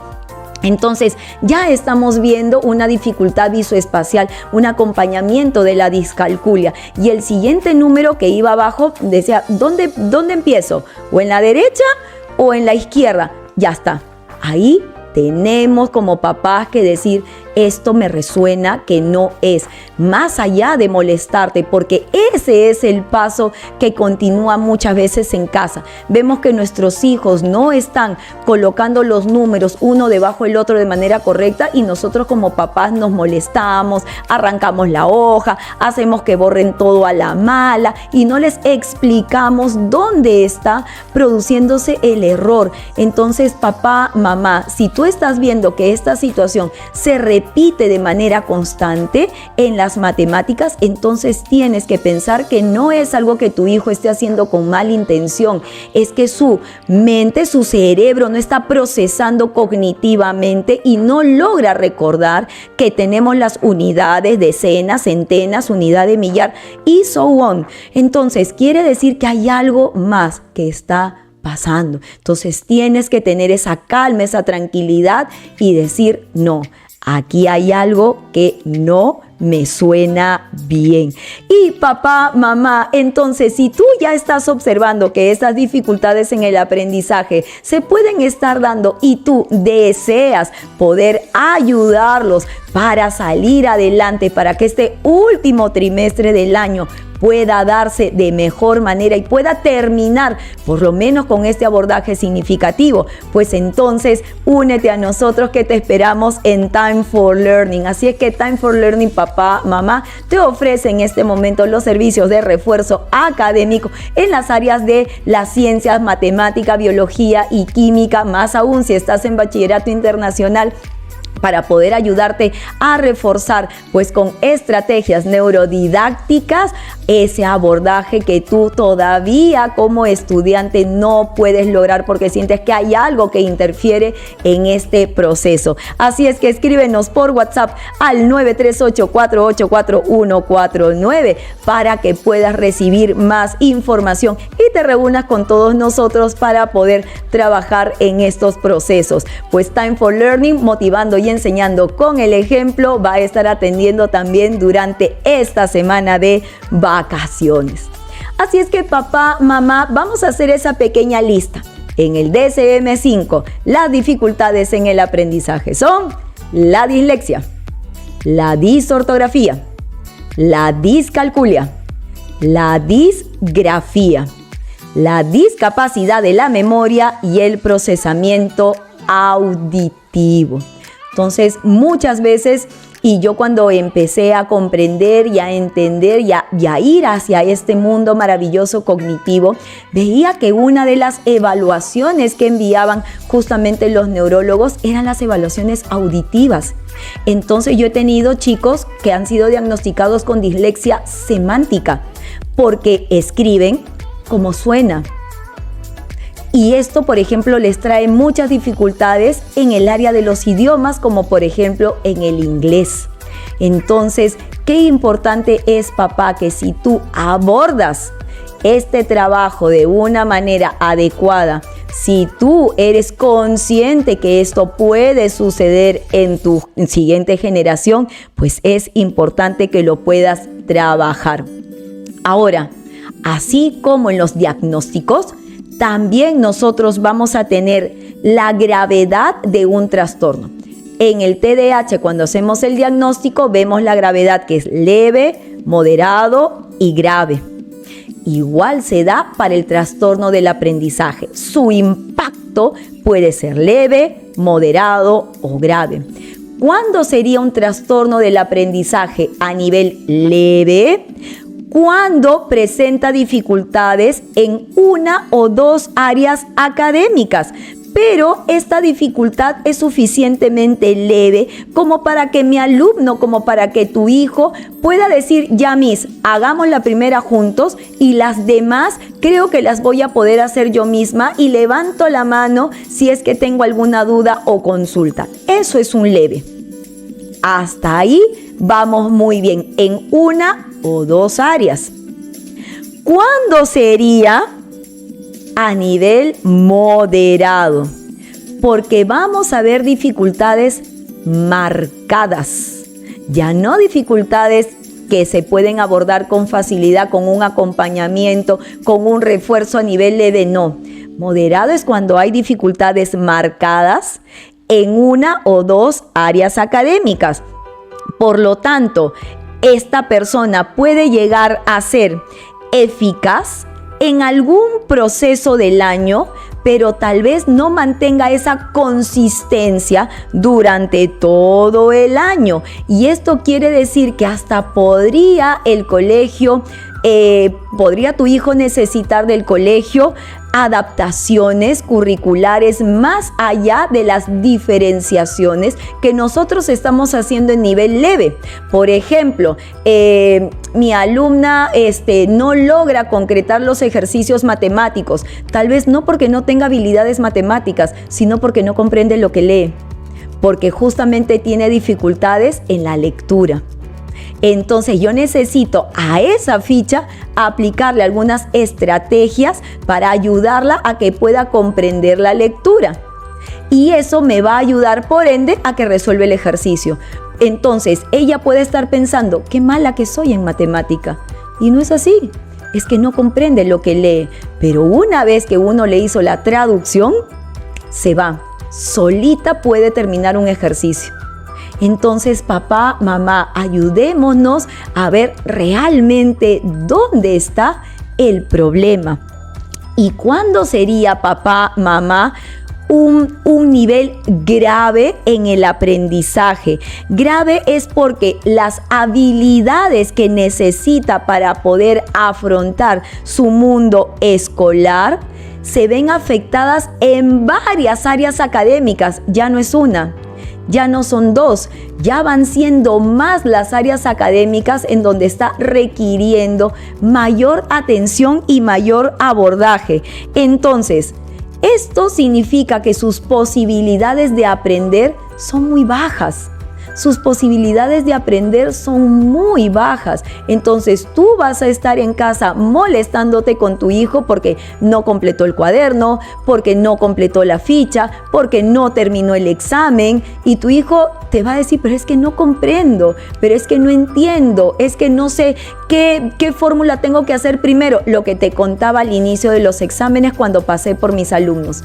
Entonces ya estamos viendo una dificultad visoespacial, un acompañamiento de la discalculia. Y el siguiente número que iba abajo decía, ¿dónde empiezo? ¿O en la derecha o en la izquierda? Ya está. Ahí tenemos como papás que decir, esto me resuena que no es, más allá de molestarte, porque ese es el paso que continúa muchas veces en casa. Vemos que nuestros hijos no están colocando los números uno debajo del otro de manera correcta, y nosotros como papás nos molestamos, arrancamos la hoja, hacemos que borren todo a la mala y no les explicamos dónde está produciéndose el error. Entonces, papá, mamá, si tú estás viendo que esta situación se repite de manera constante en las matemáticas, entonces tienes que pensar que no es algo que tu hijo esté haciendo con mala intención, es que su mente, su cerebro no está procesando cognitivamente y no logra recordar que tenemos las unidades, decenas, centenas, unidad de millar y so on. Entonces quiere decir que hay algo más que está pasando. Entonces tienes que tener esa calma, esa tranquilidad y decir no. Aquí hay algo que no me suena bien. Y papá, mamá, entonces si tú ya estás observando que estas dificultades en el aprendizaje se pueden estar dando y tú deseas poder ayudarlos para salir adelante, para que este último trimestre del año pueda darse de mejor manera y pueda terminar por lo menos con este abordaje significativo, pues entonces únete a nosotros que te esperamos en Time for Learning. Así es que Time for Learning, papá, mamá, te ofrece en este momento los servicios de refuerzo académico en las áreas de las ciencias, matemática, biología y química, más aún si estás en bachillerato internacional, para poder ayudarte a reforzar pues con estrategias neurodidácticas ese abordaje que tú todavía como estudiante no puedes lograr porque sientes que hay algo que interfiere en este proceso. Así es que escríbenos por WhatsApp al 938-484-149 para que puedas recibir más información y te reúnas con todos nosotros para poder trabajar en estos procesos. Pues Time for Learning, motivando y enseñando con el ejemplo, va a estar atendiendo también durante esta semana de vacaciones. Así es que papá, mamá, vamos a hacer esa pequeña lista. En el DSM-5, las dificultades en el aprendizaje son la dislexia, la disortografía, la discalculia, la disgrafía, la discapacidad de la memoria y el procesamiento auditivo. Entonces, muchas veces, Y yo cuando empecé a comprender y a entender y a ir hacia este mundo maravilloso cognitivo, veía que una de las evaluaciones que enviaban justamente los neurólogos eran las evaluaciones auditivas. Entonces yo he tenido chicos que han sido diagnosticados con dislexia semántica porque escriben como suena. Y esto, por ejemplo, les trae muchas dificultades en el área de los idiomas, como por ejemplo en el inglés. Entonces, qué importante es, papá, que si tú abordas este trabajo de una manera adecuada, si tú eres consciente que esto puede suceder en tu siguiente generación, pues es importante que lo puedas trabajar. Ahora, así como en los diagnósticos, también nosotros vamos a tener la gravedad de un trastorno. En el TDAH, cuando hacemos el diagnóstico, vemos la gravedad que es leve, moderado y grave. Igual se da para el trastorno del aprendizaje. Su impacto puede ser leve, moderado o grave. ¿Cuándo sería un trastorno del aprendizaje a nivel leve? Cuando presenta dificultades en una o dos áreas académicas, pero esta dificultad es suficientemente leve como para que mi alumno, como para que tu hijo pueda decir, ya Miss, hagamos la primera juntos y las demás creo que las voy a poder hacer yo misma y levanto la mano si es que tengo alguna duda o consulta. Eso es un leve. Hasta ahí vamos muy bien en una o dos áreas. ¿Cuándo sería a nivel moderado? Porque vamos a ver dificultades marcadas, ya no dificultades que se pueden abordar con facilidad, con un acompañamiento, con un refuerzo a nivel leve, no. Moderado es cuando hay dificultades marcadas en una o dos áreas académicas. Por lo tanto, esta persona puede llegar a ser eficaz en algún proceso del año, pero tal vez no mantenga esa consistencia durante todo el año. Y esto quiere decir que hasta podría el colegio, podría tu hijo necesitar del colegio adaptaciones curriculares más allá de las diferenciaciones que nosotros estamos haciendo en nivel leve. Por ejemplo, mi alumna no logra concretar los ejercicios matemáticos, tal vez no porque no tenga habilidades matemáticas, sino porque no comprende lo que lee, porque justamente tiene dificultades en la lectura. Entonces yo necesito a esa ficha aplicarle algunas estrategias para ayudarla a que pueda comprender la lectura. Y eso me va a ayudar, por ende, a que resuelva el ejercicio. Entonces ella puede estar pensando, qué mala que soy en matemática. Y no es así, es que no comprende lo que lee. Pero una vez que uno le hizo la traducción, se va. Solita puede terminar un ejercicio. Entonces, papá, mamá, ayudémonos a ver realmente dónde está el problema. ¿Y cuándo sería, papá, mamá, un nivel grave en el aprendizaje? Grave es porque las habilidades que necesita para poder afrontar su mundo escolar se ven afectadas en varias áreas académicas. Ya no es una. Ya no son dos, ya van siendo más las áreas académicas en donde está requiriendo mayor atención y mayor abordaje. Entonces, esto significa que sus posibilidades de aprender son muy bajas. Sus posibilidades de aprender son muy bajas. Entonces tú vas a estar en casa molestándote con tu hijo porque no completó el cuaderno, porque no completó la ficha, porque no terminó el examen, y tu hijo te va a decir, pero es que no comprendo, pero es que no entiendo, es que no sé qué fórmula tengo que hacer primero. Lo que te contaba al inicio de los exámenes cuando pasé por mis alumnos.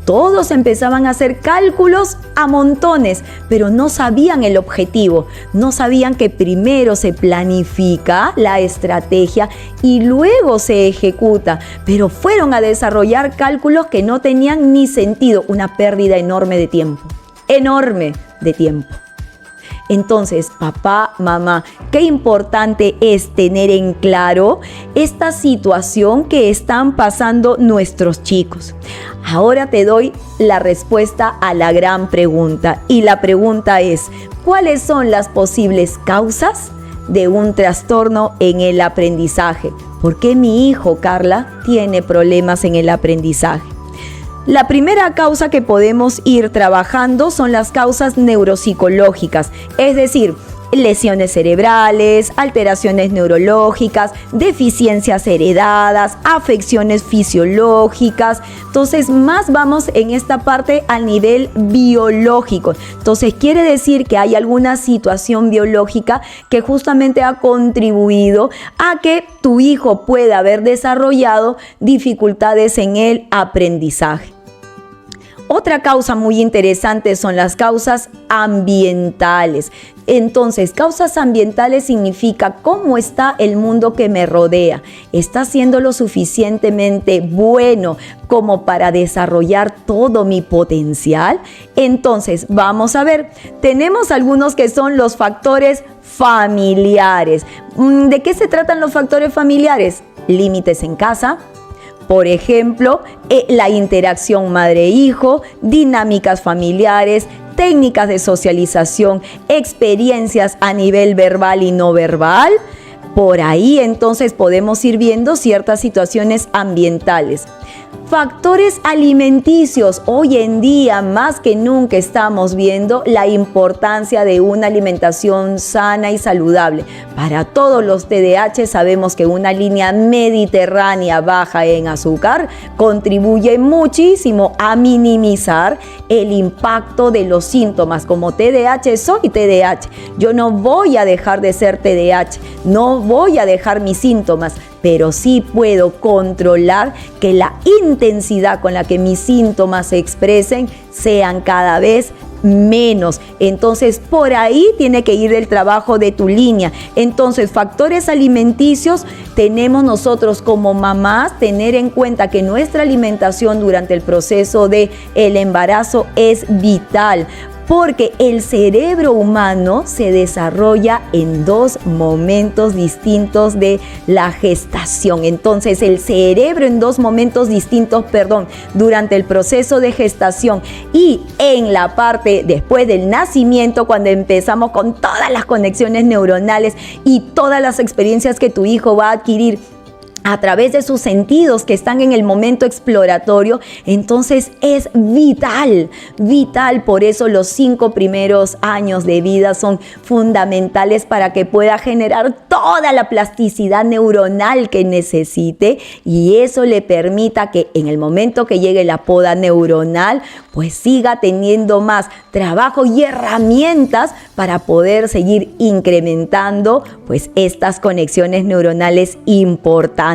Todos empezaban a hacer cálculos a montones, pero no sabían el objetivo, no sabían que primero se planifica la estrategia y luego se ejecuta, pero fueron a desarrollar cálculos que no tenían ni sentido, una pérdida enorme de tiempo, enorme de tiempo. Entonces, papá, mamá, qué importante es tener en claro esta situación que están pasando nuestros chicos. Ahora te doy la respuesta a la gran pregunta, y la pregunta es: ¿cuáles son las posibles causas de un trastorno en el aprendizaje? ¿Por qué mi hijo, Carla, tiene problemas en el aprendizaje? La primera causa que podemos ir trabajando son las causas neuropsicológicas, es decir, lesiones cerebrales, alteraciones neurológicas, deficiencias heredadas, afecciones fisiológicas. Entonces, más vamos en esta parte al nivel biológico. Entonces, quiere decir que hay alguna situación biológica que justamente ha contribuido a que tu hijo pueda haber desarrollado dificultades en el aprendizaje. Otra causa muy interesante son las causas ambientales. Entonces, causas ambientales significa cómo está el mundo que me rodea. ¿Está siendo lo suficientemente bueno como para desarrollar todo mi potencial? Entonces, vamos a ver, tenemos algunos que son los factores familiares. ¿De qué se tratan los factores familiares? Límites en casa. Por ejemplo, la interacción madre-hijo, dinámicas familiares, técnicas de socialización, experiencias a nivel verbal y no verbal. Por ahí entonces podemos ir viendo ciertas situaciones ambientales. Factores alimenticios. Hoy en día, más que nunca, estamos viendo la importancia de una alimentación sana y saludable. Para todos los TDAH sabemos que una línea mediterránea baja en azúcar contribuye muchísimo a minimizar el impacto de los síntomas. Como TDAH, soy TDAH. Yo no voy a dejar de ser TDAH, no voy a dejar mis síntomas, pero sí puedo controlar que la intensidad con la que mis síntomas se expresen sean cada vez menos. Entonces, por ahí tiene que ir el trabajo de tu línea. Entonces, factores alimenticios, tenemos nosotros como mamás tener en cuenta que nuestra alimentación durante el proceso del embarazo es vital, porque el cerebro humano se desarrolla en dos momentos distintos de la gestación. Entonces, el cerebro en dos momentos distintos, durante el proceso de gestación y en la parte después del nacimiento, cuando empezamos con todas las conexiones neuronales y todas las experiencias que tu hijo va a adquirir a través de sus sentidos que están en el momento exploratorio, entonces es vital. Por eso los 5 primeros años de vida son fundamentales para que pueda generar toda la plasticidad neuronal que necesite, y eso le permita que en el momento que llegue la poda neuronal, pues siga teniendo más trabajo y herramientas para poder seguir incrementando pues estas conexiones neuronales importantes.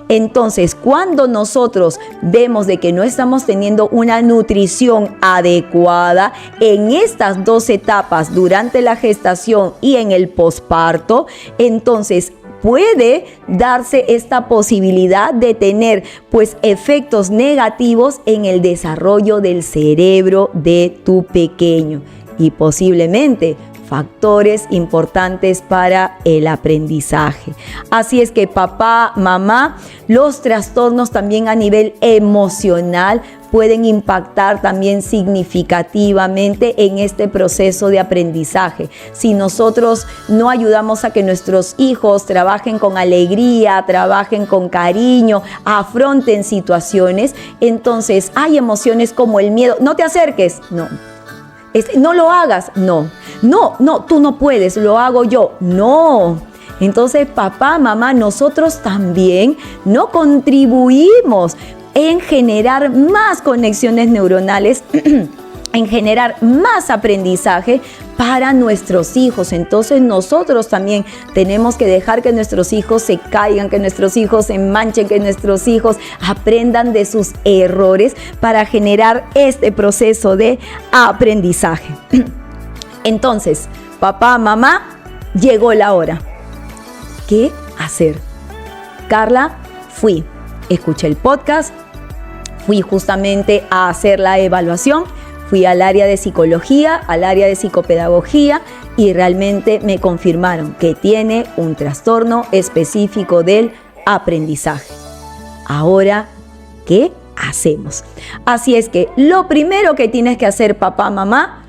Entonces, cuando nosotros vemos de que no estamos teniendo una nutrición adecuada en estas 2 etapas, durante la gestación y en el posparto, entonces puede darse esta posibilidad de tener pues efectos negativos en el desarrollo del cerebro de tu pequeño y posiblemente factores importantes para el aprendizaje. Así es que papá, mamá, los trastornos también a nivel emocional pueden impactar también significativamente en este proceso de aprendizaje. Si nosotros no ayudamos a que nuestros hijos trabajen con alegría, trabajen con cariño, afronten situaciones, entonces hay emociones como el miedo. No te acerques, no. No lo hagas, no, tú no puedes, lo hago yo, no. Entonces, papá, mamá, nosotros también no contribuimos en generar más conexiones neuronales, en generar más aprendizaje para nuestros hijos. Entonces nosotros también tenemos que dejar que nuestros hijos se caigan, que nuestros hijos se manchen, que nuestros hijos aprendan de sus errores para generar este proceso de aprendizaje. Entonces, papá, mamá, llegó la hora. ¿Qué hacer? Carla, escuché el podcast, fui justamente a hacer la evaluación, fui al área de psicología, al área de psicopedagogía y realmente me confirmaron que tiene un trastorno específico del aprendizaje. Ahora, ¿qué hacemos? Así es que lo primero que tienes que hacer, papá, mamá,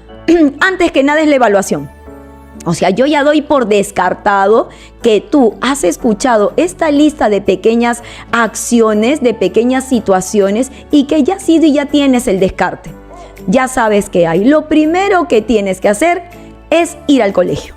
antes que nada es la evaluación. O sea, yo ya doy por descartado que tú has escuchado esta lista de pequeñas acciones, de pequeñas situaciones y que ya has sido y ya tienes el descarte. Ya sabes qué hay. Lo primero que tienes que hacer es ir al colegio.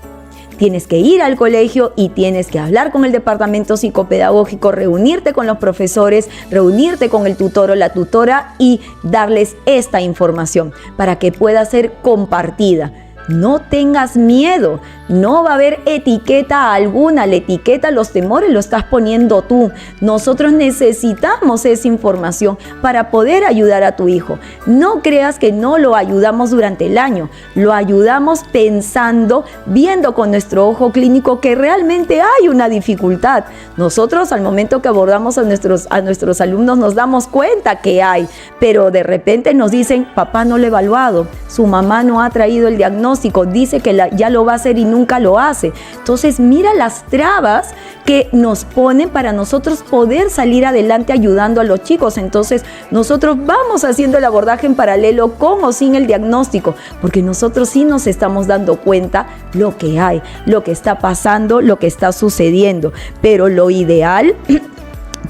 Tienes que ir al colegio y tienes que hablar con el departamento psicopedagógico, reunirte con los profesores, reunirte con el tutor o la tutora y darles esta información para que pueda ser compartida. No tengas miedo, no va a haber etiqueta alguna, la etiqueta, los temores lo estás poniendo tú. Nosotros necesitamos esa información para poder ayudar a tu hijo. No creas que no lo ayudamos durante el año, lo ayudamos pensando, viendo con nuestro ojo clínico que realmente hay una dificultad. Nosotros al momento que abordamos a nuestros alumnos nos damos cuenta que hay, pero de repente nos dicen, papá no lo ha evaluado, su mamá no ha traído el diagnóstico, dice que ya lo va a hacer y nunca lo hace. Entonces mira las trabas que nos ponen para nosotros poder salir adelante ayudando a los chicos. Entonces nosotros vamos haciendo el abordaje en paralelo con o sin el diagnóstico, porque nosotros sí nos estamos dando cuenta lo que hay, lo que está pasando, lo que está sucediendo. Pero lo ideal,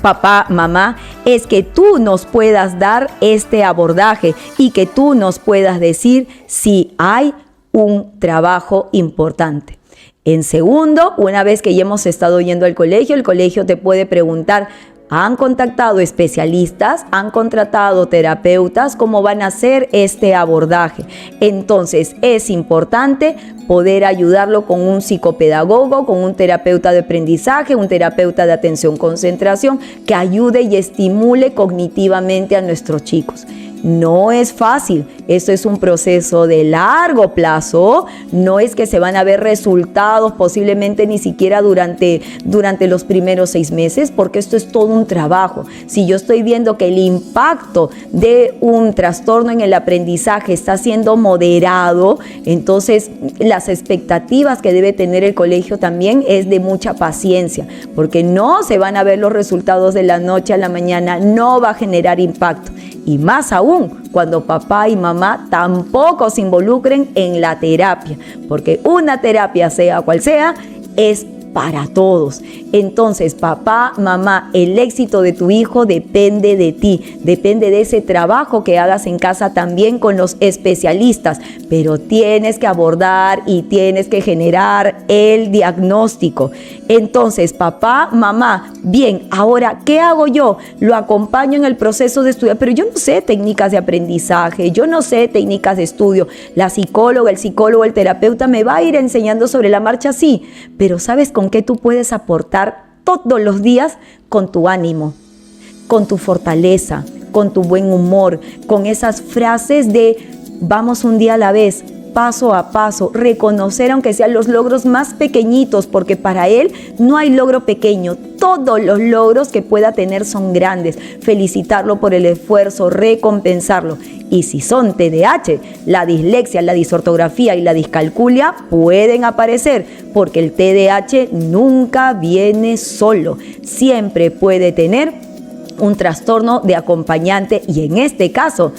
papá, mamá, es que tú nos puedas dar este abordaje y que tú nos puedas decir si hay un trabajo importante. En segundo, una vez que ya hemos estado yendo al colegio, el colegio te puede preguntar, ¿han contactado especialistas? ¿Han contratado terapeutas? ¿Cómo van a hacer este abordaje? Entonces, es importante poder ayudarlo con un psicopedagogo, con un terapeuta de aprendizaje, un terapeuta de atención-concentración que ayude y estimule cognitivamente a nuestros chicos. No es fácil, esto es un proceso de largo plazo, no es que se van a ver resultados posiblemente ni siquiera durante los primeros 6 meses, porque esto es todo un trabajo. Si yo estoy viendo que el impacto de un trastorno en el aprendizaje está siendo moderado, entonces las expectativas que debe tener el colegio también es de mucha paciencia, porque no se van a ver los resultados de la noche a la mañana, no va a generar impacto. Y más aún cuando papá y mamá tampoco se involucren en la terapia, porque una terapia, sea cual sea, es para todos. Entonces, papá, mamá, el éxito de tu hijo depende de ti, depende de ese trabajo que hagas en casa también con los especialistas, pero tienes que abordar y tienes que generar el diagnóstico. Entonces, papá, mamá, bien, ahora, ¿qué hago yo? Lo acompaño en el proceso de estudio, pero yo no sé técnicas de aprendizaje, yo no sé técnicas de estudio. La psicóloga, el psicólogo, el terapeuta me va a ir enseñando sobre la marcha, sí, pero ¿sabes con qué tú puedes aportar todos los días? Con tu ánimo, con tu fortaleza, con tu buen humor, con esas frases de vamos un día a la vez, paso a paso, reconocer aunque sean los logros más pequeñitos, porque para él no hay logro pequeño, todos los logros que pueda tener son grandes, felicitarlo por el esfuerzo, recompensarlo. Y si son TDAH, la dislexia, la disortografía y la discalculia pueden aparecer, porque el TDAH nunca viene solo, siempre puede tener un trastorno de acompañante y en este caso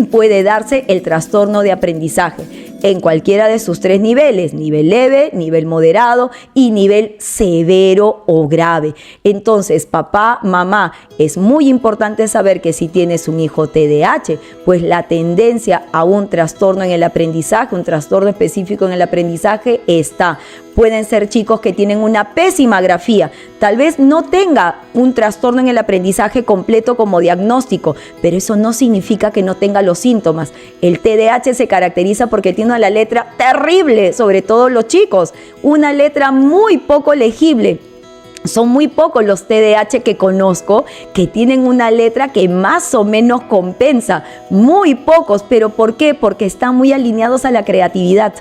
puede darse el trastorno de aprendizaje en cualquiera de sus 3 niveles, nivel leve, nivel moderado y nivel severo o grave. Entonces, papá, mamá, es muy importante saber que si tienes un hijo TDAH, pues la tendencia a un trastorno en el aprendizaje, un trastorno específico en el aprendizaje está. Pueden ser chicos que tienen una pésima grafía, tal vez no tenga un trastorno en el aprendizaje completo como diagnóstico, pero eso no significa que no tenga los síntomas. El TDAH se caracteriza porque tiene una letra terrible, sobre todo los chicos, una letra muy poco legible. Son muy pocos los TDAH que conozco que tienen una letra que más o menos compensa. Muy pocos, ¿pero por qué? Porque están muy alineados a la creatividad.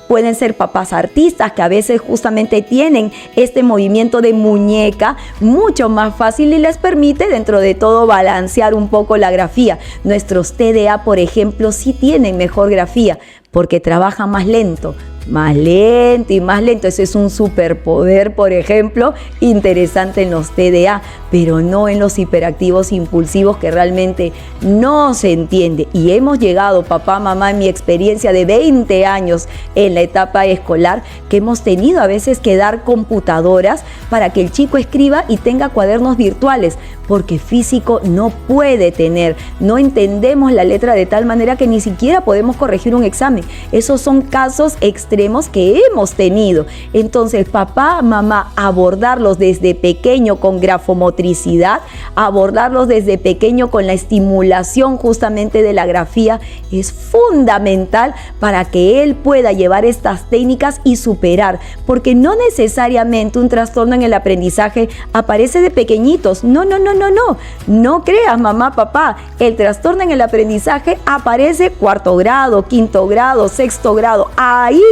Pueden ser papás artistas que a veces justamente tienen este movimiento de muñeca mucho más fácil y les permite dentro de todo balancear un poco la grafía. Nuestros TDA, por ejemplo, sí tienen mejor grafía porque trabajan más lento, más lento y más lento. Ese es un superpoder, por ejemplo, interesante en los TDA, pero no en los hiperactivos impulsivos, que realmente no se entiende. Y hemos llegado, papá, mamá, en mi experiencia de 20 años en la etapa escolar, que hemos tenido a veces que dar computadoras para que el chico escriba y tenga cuadernos virtuales, porque físico no puede tener. No entendemos la letra de tal manera que ni siquiera podemos corregir un examen. Esos son casos extremos que hemos tenido. Entonces, papá, mamá, abordarlos desde pequeño con grafomotricidad, abordarlos desde pequeño con la estimulación justamente de la grafía, es fundamental para que él pueda llevar estas técnicas y superar, porque no necesariamente un trastorno en el aprendizaje aparece de pequeñitos. No creas, mamá, papá, el trastorno en el aprendizaje aparece 4º grado, 5º grado, 6º grado. Ahí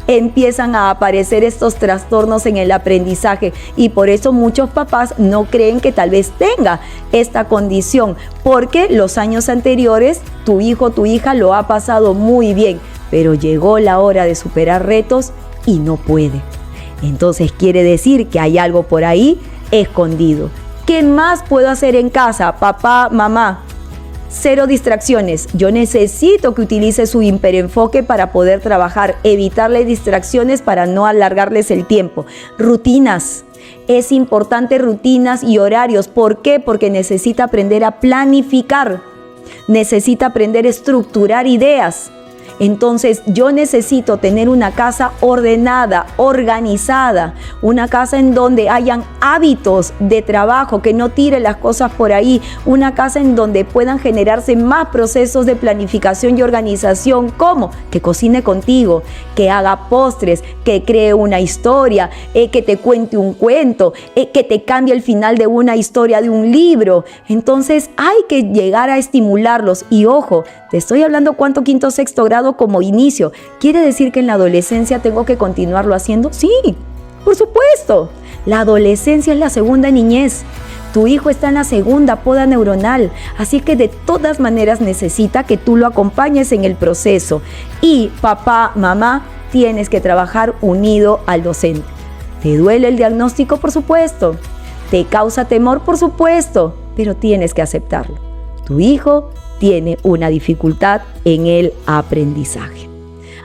empiezan a aparecer estos trastornos en el aprendizaje, y por eso muchos papás no creen que tal vez tenga esta condición, porque los años anteriores tu hijo, tu hija lo ha pasado muy bien, pero llegó la hora de superar retos y no puede. Entonces quiere decir que hay algo por ahí escondido. ¿Qué más puedo hacer en casa, papá, mamá? 0 distracciones. Yo necesito que utilice su hiperenfoque para poder trabajar, evitarle distracciones para no alargarles el tiempo. Rutinas. Es importante rutinas y horarios. ¿Por qué? Porque necesita aprender a planificar. Necesita aprender a estructurar ideas. Entonces yo necesito tener una casa ordenada, organizada, una casa en donde hayan hábitos de trabajo, que no tire las cosas por ahí, una casa en donde puedan generarse más procesos de planificación y organización, como que cocine contigo, que haga postres, que cree una historia, que te cuente un cuento, que te cambie el final de una historia de un libro. Entonces hay que llegar a estimularlos. Y ojo, te estoy hablando cuánto 5º, 6º grado como inicio. ¿Quiere decir que en la adolescencia tengo que continuarlo haciendo? Sí, por supuesto. La adolescencia es la segunda niñez. Tu hijo está en la segunda poda neuronal, así que de todas maneras necesita que tú lo acompañes en el proceso. Y papá, mamá, tienes que trabajar unido al docente. ¿Te duele el diagnóstico? Por supuesto. ¿Te causa temor? Por supuesto, pero tienes que aceptarlo. Tu hijo tiene una dificultad en el aprendizaje.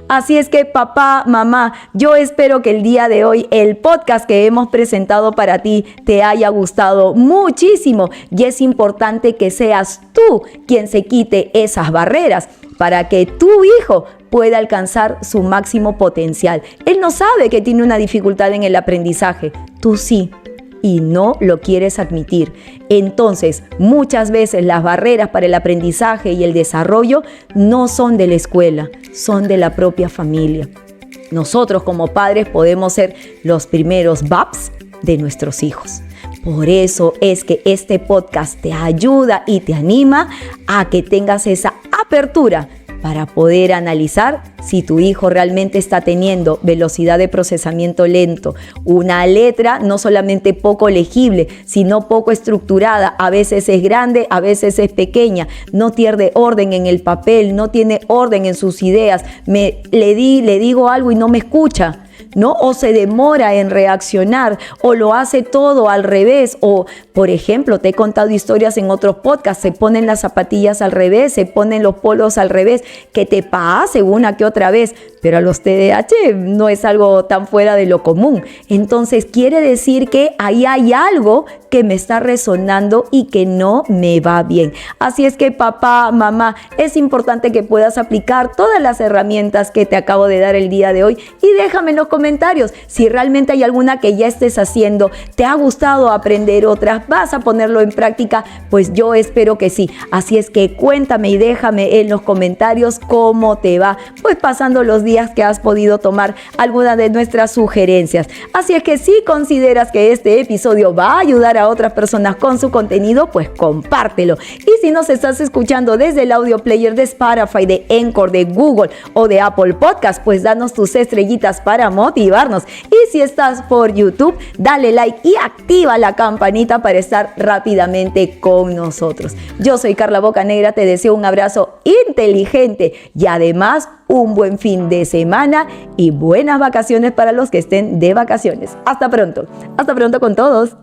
Así es que papá, mamá, yo espero que el día de hoy el podcast que hemos presentado para ti te haya gustado muchísimo, y es importante que seas tú quien se quite esas barreras para que tu hijo pueda alcanzar su máximo potencial. Él no sabe que tiene una dificultad en el aprendizaje, tú sí, y no lo quieres admitir. Entonces, muchas veces las barreras para el aprendizaje y el desarrollo no son de la escuela, son de la propia familia. Nosotros como padres podemos ser los primeros VAPs de nuestros hijos. Por eso es que este podcast te ayuda y te anima a que tengas esa apertura para poder analizar si tu hijo realmente está teniendo velocidad de procesamiento lento, una letra no solamente poco legible, sino poco estructurada. A veces es grande, a veces es pequeña, no tiene orden en el papel, no tiene orden en sus ideas. Le digo algo y no me escucha, ¿no? O se demora en reaccionar, o lo hace todo al revés, o, por ejemplo, te he contado historias en otros podcasts, se ponen las zapatillas al revés, se ponen los polos al revés, que te pase una que otra vez, pero a los TDAH no es algo tan fuera de lo común. Entonces quiere decir que ahí hay algo que me está resonando y que no me va bien. Así es que papá, mamá, es importante que puedas aplicar todas las herramientas que te acabo de dar el día de hoy, y déjame en los comentarios si realmente hay alguna que ya estés haciendo, te ha gustado aprender otras, vas a ponerlo en práctica. Pues yo espero que sí. Así es que cuéntame y déjame en los comentarios cómo te va, pues pasando los días que has podido tomar alguna de nuestras sugerencias. Así es que si consideras que este episodio va a ayudar a otras personas con su contenido, pues compártelo. Y si nos estás escuchando desde el audio player de Spotify, de Anchor, de Google o de Apple Podcast, pues danos tus estrellitas para amor motivarnos. Y si estás por YouTube, dale like y activa la campanita para estar rápidamente con nosotros. Yo soy Carla Bocanegra, te deseo un abrazo inteligente y además un buen fin de semana y buenas vacaciones para los que estén de vacaciones. Hasta pronto con todos.